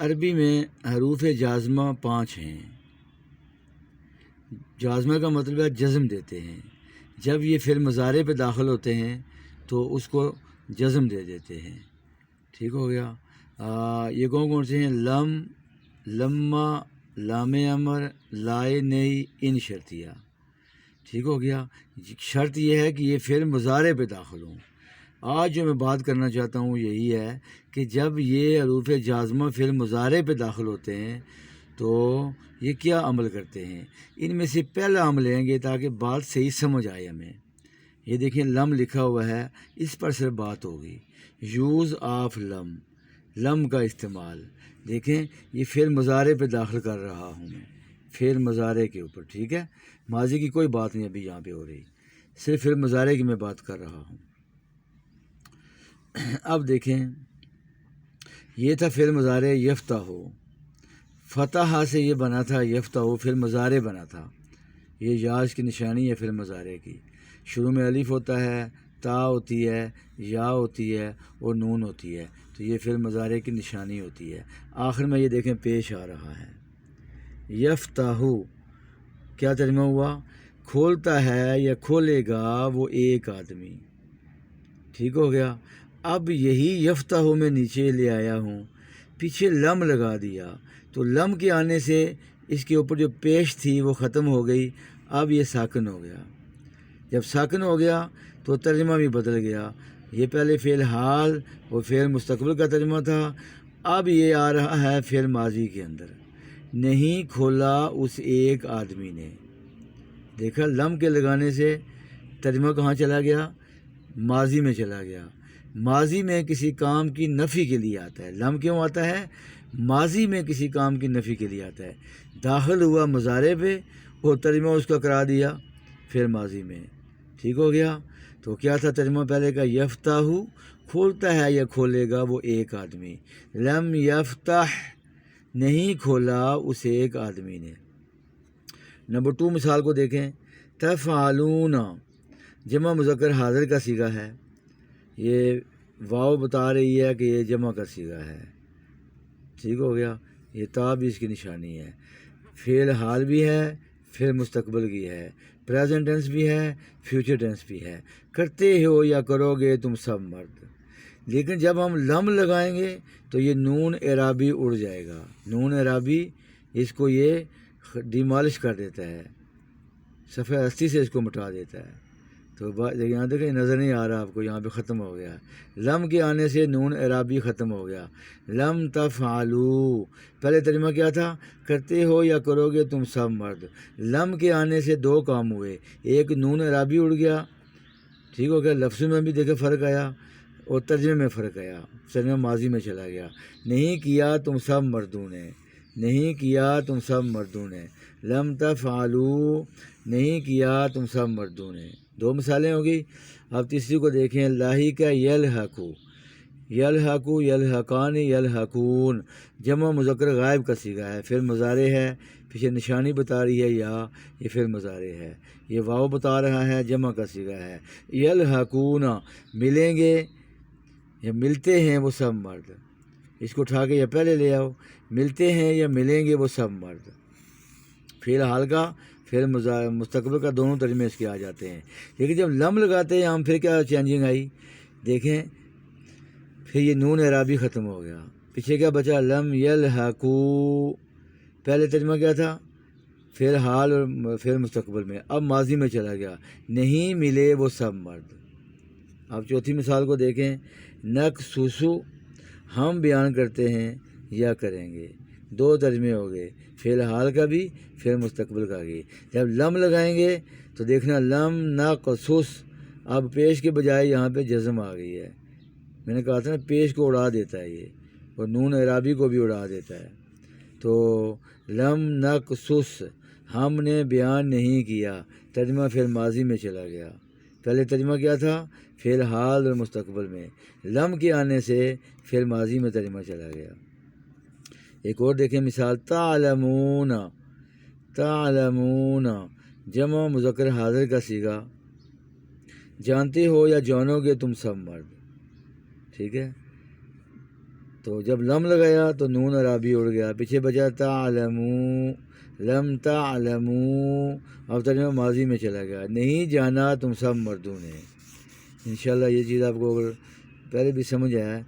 عربی میں حروف جازمہ 5 ہیں۔ جازمہ کا مطلب ہے جزم دیتے ہیں۔ جب یہ فعل مضارع پہ داخل ہوتے ہیں تو اس کو جزم دے دیتے ہیں۔ ٹھیک ہو گیا۔ یہ کون سے ہیں؟ لم، لما، لام امر، لائے نئی، ان شرطیہ۔ ٹھیک ہو گیا۔ شرط یہ ہے کہ یہ فعل مضارع پہ داخل ہوں۔ آج جو میں بات کرنا چاہتا ہوں یہی ہے کہ جب یہ حروف جازمہ فعل مضارع پہ داخل ہوتے ہیں تو یہ کیا عمل کرتے ہیں۔ ان میں سے پہلا عمل لیں گے تاکہ بات صحیح سمجھ آئے ہمیں۔ یہ دیکھیں لم لکھا ہوا ہے، اس پر صرف بات ہوگی۔ یوز آف لم، لم کا استعمال۔ دیکھیں یہ فعل مضارع پہ داخل کر رہا ہوں میں، فعل مضارع کے اوپر۔ ٹھیک ہے، ماضی کی کوئی بات نہیں ابھی یہاں پہ ہو رہی، صرف فعل مضارع کی میں بات کر رہا ہوں۔ اب دیکھیں یہ تھا فعل مضارع یفتح، فتح سے یہ بنا تھا یفتح، فعل مضارع بنا تھا۔ یہ یاز کی نشانی ہے فعل مضارع کی۔ شروع میں الف ہوتا ہے، تا ہوتی ہے، یا ہوتی ہے اور نون ہوتی ہے، تو یہ فعل مضارع کی نشانی ہوتی ہے۔ آخر میں یہ دیکھیں پیش آ رہا ہے یفتح، کیا ترجمہ ہوا؟ کھولتا ہے یا کھولے گا وہ ایک آدمی۔ ٹھیک ہو گیا۔ اب یہی یفتح میں نیچے لے آیا ہوں، پیچھے لم لگا دیا، تو لم کے آنے سے اس کے اوپر جو پیش تھی وہ ختم ہو گئی، اب یہ ساکن ہو گیا۔ جب ساکن ہو گیا تو ترجمہ بھی بدل گیا۔ یہ پہلے فعل حال اور فعل مستقبل کا ترجمہ تھا، اب یہ آ رہا ہے فعل ماضی کے اندر۔ نہیں کھولا اس ایک آدمی نے۔ دیکھا لم کے لگانے سے ترجمہ کہاں چلا گیا؟ ماضی میں چلا گیا۔ ماضی میں کسی کام کی نفی کے لیے آتا ہے۔ لم کیوں آتا ہے؟ ماضی میں کسی کام کی نفی کے لیے آتا ہے۔ داخل ہوا مضارع پہ اور ترجمہ اس کا کرا دیا پھر ماضی میں۔ ٹھیک ہو گیا۔ تو کیا تھا ترجمہ پہلے کا؟ یفتح، کھولتا ہے یا کھولے گا وہ ایک آدمی۔ لم یفتح، نہیں کھولا اس ایک آدمی نے۔ نمبر 2 مثال کو دیکھیں۔ تفعلون، جمع مذکر حاضر کا صیغہ ہے۔ یہ واو بتا رہی ہے کہ یہ جمع کا صیغہ ہے۔ ٹھیک ہو گیا۔ یہ تا بھی اس کی نشانی ہے۔ فعل حال بھی ہے، فعل مستقبل کی ہے، پریزنٹ ٹینس بھی ہے، فیوچر ٹینس بھی ہے۔ کرتے ہو یا کرو گے تم سب مرد۔ لیکن جب ہم لم لگائیں گے تو یہ نون اعرابی اڑ جائے گا۔ نون اعرابی اس کو یہ ڈیمالش کر دیتا ہے، صفحہ 80 سے اس کو مٹا دیتا ہے۔ تو یہاں دیکھیں نظر نہیں آ رہا آپ کو، یہاں پہ ختم ہو گیا۔ لم کے آنے سے نون اعرابی ختم ہو گیا۔ لم تفعلوا، پہلے ترجمہ کیا تھا؟ کرتے ہو یا کرو گے تم سب مرد۔ لم کے آنے سے 2 کام ہوئے، ایک نون اعرابی اڑ گیا، ٹھیک ہو گیا، لفظوں میں بھی دیکھیں فرق آیا اور ترجمے میں فرق آیا، ترجمہ ماضی میں چلا گیا۔ نہیں کیا تم سب مردوں نے، نہیں کیا تم سب مردوں نے۔ لم تفعلوا، نہیں کیا تم سب مردوں نے۔ 2 مثالیں ہوگی۔ اب تیسری کو دیکھیں۔ لاحق یلحقو، یلحقو، یلحقان، یلحقون، جمع مذکر غائب کا صیغہ ہے، فعل مضارع ہے، پیچھے نشانی بتا رہی ہے یا، یہ فعل مضارع ہے، یہ واو بتا رہا ہے، جمع کا صیغہ ہے۔ یلحقون، ملیں گے یا ملتے ہیں وہ سب مرد۔ اس کو اٹھا کے یا پہلے لے آؤ، ملتے ہیں یا ملیں گے وہ سب مرد۔ فعل حال کا، فعل مستقبل کا، دونوں ترجمے اس کے آ جاتے ہیں۔ لیکن جب لم لگاتے ہیں ہم، پھر کیا چینجنگ آئی؟ دیکھیں پھر یہ نون اعرابی ختم ہو گیا، پیچھے کیا بچا؟ لم یلحقو، پہلے ترجمہ کیا تھا؟ فعل حال اور فعل مستقبل میں، اب ماضی میں چلا گیا، نہیں ملے وہ سب مرد۔ اب چوتھی مثال کو دیکھیں۔ نقصصو، ہم بیان کرتے ہیں یا کریں گے، 2 ترجمے ہو گئے، فعل حال کا بھی، فعل مستقبل کا بھی۔ جب لم لگائیں گے تو دیکھنا لم نقصص، اب پیش کے بجائے یہاں پہ جزم آ گئی ہے۔ میں نے کہا تھا نا پیش کو اڑا دیتا ہے یہ، اور نون اعرابی کو بھی اڑا دیتا ہے۔ تو لم نقصص، ہم نے بیان نہیں کیا، ترجمہ فعل ماضی میں چلا گیا۔ پہلے ترجمہ کیا تھا؟ فعل حال اور مستقبل میں، لم کے آنے سے فعل ماضی میں ترجمہ چلا گیا۔ ایک اور دیکھیں مثال۔ تعلمون، تعلمون، جمع مذکر حاضر کا صیغہ، جانتے ہو یا جانو گے تم سب مرد۔ ٹھیک ہے۔ تو جب لم لگایا تو نون عرابی اڑ گیا، پیچھے بچا تعلمو، لم تعلمو، اب ترجمہ ماضی میں چلا گیا، نہیں جانا تم سب مردوں نے۔ انشاءاللہ یہ چیز آپ کو اگر پہلے بھی سمجھ آیا،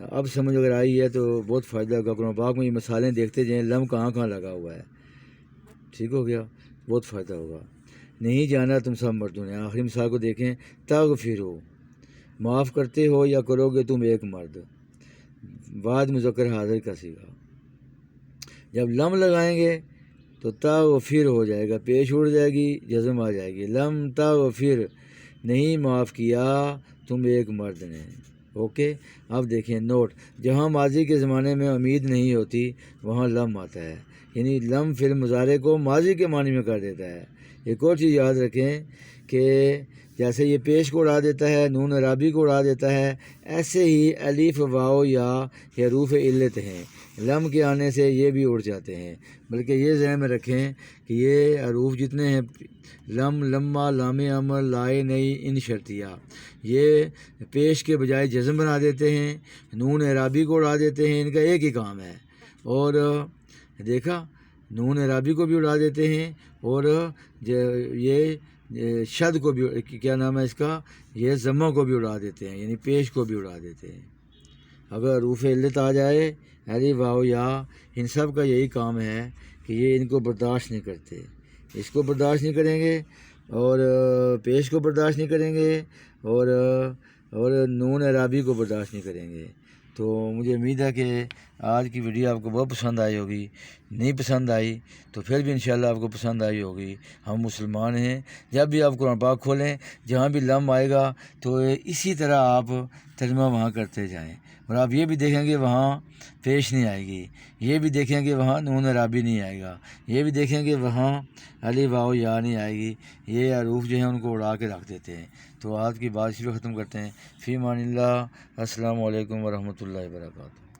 اب سمجھ اگر آئی ہے تو بہت فائدہ ہوگا۔ قرآن پاک میں یہ مثالیں دیکھتے جائیں، لم کہاں کہاں لگا ہوا ہے، ٹھیک ہو گیا، بہت فائدہ ہوگا۔ نہیں جانا تم سب مردوں نے، آخری مثال کو دیکھیں، تغفرو، معاف کرتے ہو یا کرو گے تم ایک مرد، بعد مذکر حاضر کا صیغہ۔ جب لم لگائیں گے تو تغفر ہو جائے گا، پیش اڑ جائے گی، جزم آ جائے گی، لم تغفر، نہیں معاف کیا تم ایک مرد نے۔ اوکے، اب دیکھیں نوٹ، جہاں ماضی کے زمانے میں امید نہیں ہوتی وہاں لم آتا ہے، یعنی لم فعل مضارع کو ماضی کے معنی میں کر دیتا ہے۔ ایک اور چیز یاد رکھیں کہ جیسے یہ پیش کو اڑا دیتا ہے، نون عرابی کو اڑا دیتا ہے، ایسے ہی الف واو یا حروف علت ہیں، لم کے آنے سے یہ بھی اڑ جاتے ہیں۔ بلکہ یہ ذہن میں رکھیں کہ یہ حروف جتنے ہیں، لم، لما، لام امر، لائے نئی، ان شرطیہ، یہ پیش کے بجائے جزم بنا دیتے ہیں، نون عرابی کو اڑا دیتے ہیں، ان کا ایک ہی کام ہے۔ اور دیکھا، نون عرابی کو بھی اڑا دیتے ہیں، اور یہ شد کو بھی، کیا نام ہے اس کا، یہ ضمہ کو بھی اڑا دیتے ہیں، یعنی پیش کو بھی اڑا دیتے ہیں۔ اگر حروف علت آ جائے، الف واو یا، ان سب کا یہی کام ہے کہ یہ ان کو برداشت نہیں کرتے، اس کو برداشت نہیں کریں گے، اور پیش کو برداشت نہیں کریں گے، اور نون عرابی کو برداشت نہیں کریں گے۔ تو مجھے امید ہے کہ آج کی ویڈیو آپ کو بہت پسند آئی ہوگی، نہیں پسند آئی تو پھر بھی انشاءاللہ آپ کو پسند آئی ہوگی۔ ہم مسلمان ہیں، جب بھی آپ قرآن پاک کھولیں، جہاں بھی لم آئے گا تو اسی طرح آپ ترجمہ وہاں کرتے جائیں، اور آپ یہ بھی دیکھیں گے وہاں پیش نہیں آئے گی، یہ بھی دیکھیں گے وہاں نون عرابی نہیں آئے گا، یہ بھی دیکھیں گے وہاں الف واو یا نہیں آئے گی، یہ حروف جو ہیں ان کو اڑا کے رکھ دیتے ہیں۔ تو آج کی بات اسی پہ ختم کرتے ہیں۔ فی امان اللہ، السلام علیکم ورحمۃ اللہ وبرکاتہ۔